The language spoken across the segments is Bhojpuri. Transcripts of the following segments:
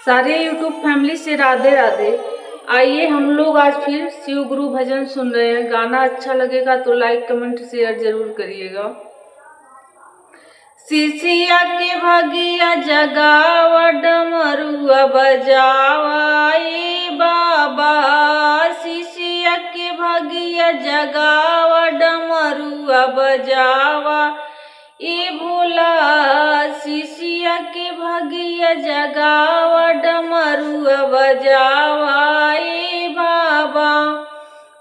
सारे यूट्यूब फैमिली से राधे राधे। आइए हम लोग आज फिर शिव गुरु भजन सुन रहे हैं। गाना अच्छा लगेगा तो लाइक कमेंट शेयर जरूर करिएगा। शिशिया के भगिया जगावा डमरुआ बजावा ए बाबा। शिशिया के भगिया जगावा डमरुआ बजावा ए भोला। शिशिया के भगिया जगावा डमरुआ बजावा ए बाबा।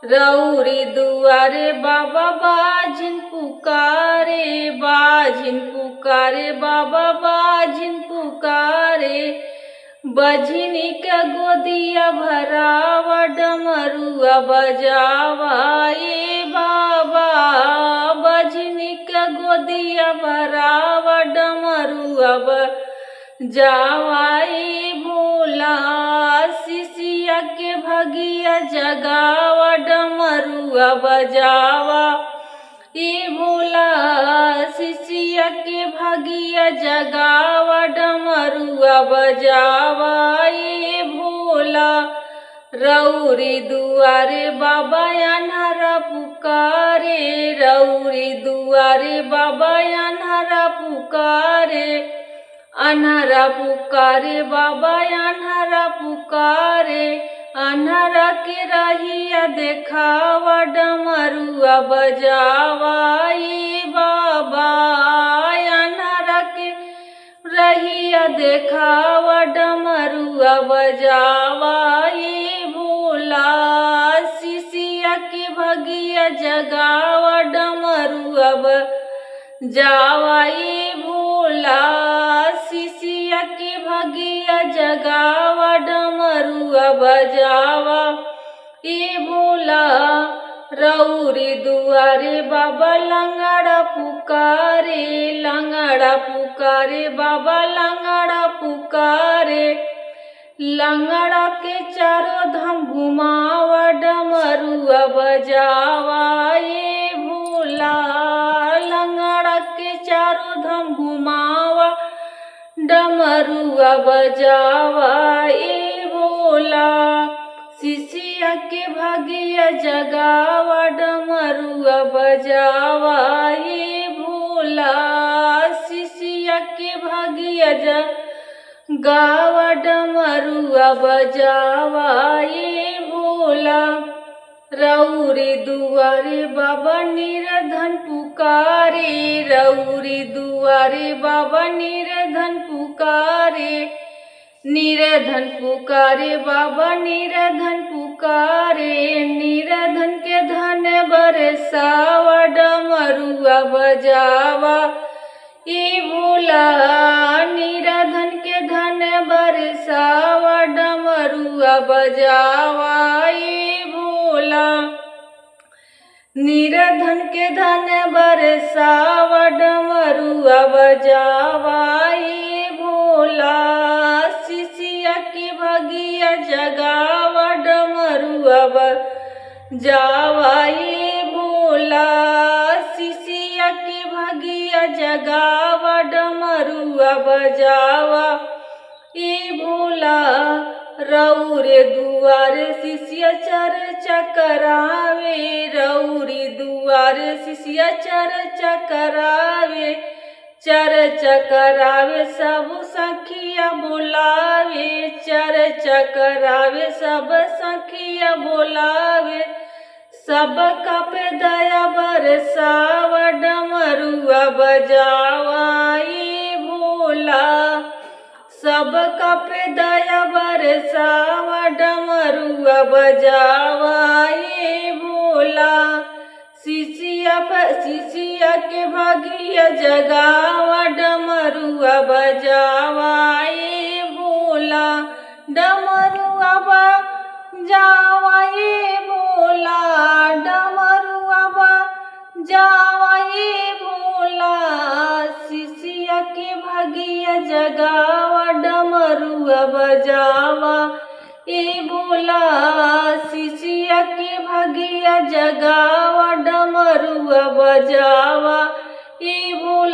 रौरी दुआरे बाबा बाजिन पुकारे, बाजिन पुकारे बाबा बाजिन पुकारे। बजनी का गोदिया भरावा डमरुआ बजावा ए बाबा। बजनी का गोदिया भरावा डमरुआ बजावा ए भोला। शिशिया के भगिया जगावा डमरुआ बजावा ए भोला। शिशिया के भगिया जगावा डमरुआ बजावा ए भोला। रौरी दुआरे बाबा अन्हारा पुकारे, रौरी दुआरे बाबा अन्हारा पुकारे। अन्हारा पुकारे बाबा अन्हारा पुकारे। अन्हारा के रहिया देखावा डमरुआ बजावा ए बाबा। अन्हारा के रहिया देखावा डमरुआ बजावा ए भोला। शिशिया के भगिया जगावा डमरुआ बजावा ए भोला। शिशिया के भगिया जगावा डमरुआ बजावा ए भोला। रौरी दुआरे बाबा लंगड़ा पुकारे, लंगड़ा पुकारे बाबा लंगड़ा पुकारे। लंगड़ा के चारों धाम घुमावा डमरुआ बजावा ए भोला। लंगड़ा के चारों धाम घुमावा डमरुआ बजावा ए भोला। शिशिया के भगिया जगावा डमरुआ बजावा ए भोला। शिशिया के भगिया जगावा डमरुआ बजावा ए भोला। रौरी दुआरे बाबा निर्धन पुकारे, रौरी दुआरे बाबा निर्धन पुकारे। निर्धन पुकारे बाबा निर्धन पुकारे। निर्धन के धन बरसावा डमरुआ बजावा ए भोला। निर्धन के धन बरसावा डमरुआ बजावा ए भोला। निर्धन के धन बरसावा डमरुआ बजावा ए भोला। शिशिया के भगिया जगावा डमरुआ बजावा ए भोला। शिशिया के भगिया जगावा डमरुआ बजावा ए भोला। रौरे दुआरे शिशिया चर्चा करावे, रौरी दुआरे शिशिया चर्चा करावे। चर्चा करावे सब सखिया बोलावे, चर्चा करावे सब सखिया बोलावे। सबका पे दया बरसावा डमरुआ बजावा ए भोला। सबका पे दया बरसावा डमरुआ बजावा ए भोला। शिशिया के भगिया जगावा डमरुआ बजावा ए भोला। डमरुआ बजावा ए भोला, डमरुआ बजावा ए भोला। शिशिया के भगिया जगावा डमरुआ बजावा ए भोला। शिशिया के भगिया जगावा डमरुआ बजावा ए भोला।